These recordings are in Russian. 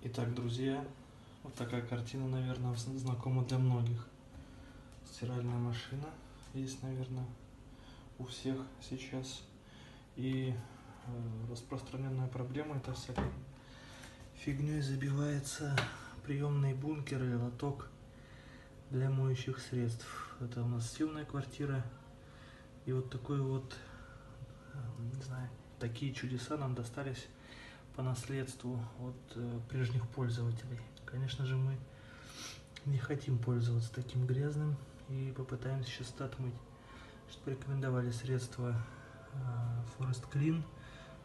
Итак, друзья, вот такая картина, наверное, знакома для многих. Стиральная машина есть, наверное, у всех сейчас. И распространенная проблема — это всякой фигней забивается приемный бункер или лоток для моющих средств. Это у нас съемная квартира. И вот такой вот, не знаю, такие чудеса нам достались по наследству от прежних пользователей. Конечно же, мы не хотим пользоваться таким грязным и попытаемся сейчас это отмыть. Что порекомендовали средства Forest Clean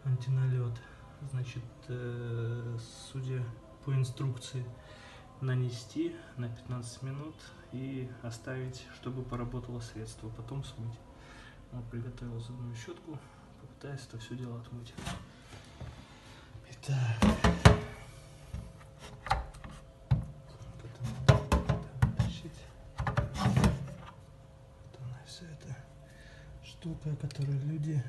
антиналет. Значит, судя по инструкции, нанести на 15 минут и оставить, чтобы поработало средство, потом смыть. Вот, приготовил зубную щетку, попытаюсь это все дело отмыть. Итак, вот она, вся эта штука, которую люди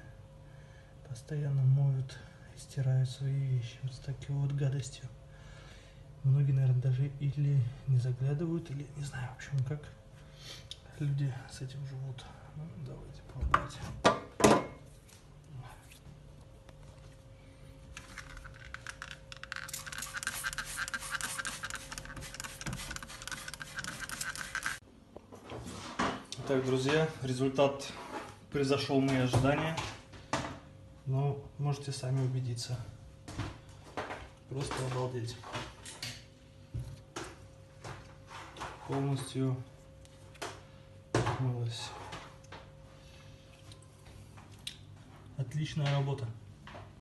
постоянно моют и стирают свои вещи вот с такой вот гадостью. Многие, наверное, даже или не заглядывают, или не знаю, в общем, как люди с этим живут. Ну, давайте пробовать. Итак, друзья, результат превзошел мои ожидания. Но можете сами убедиться. Просто обалдеть. Полностью отмылась. Отличная работа.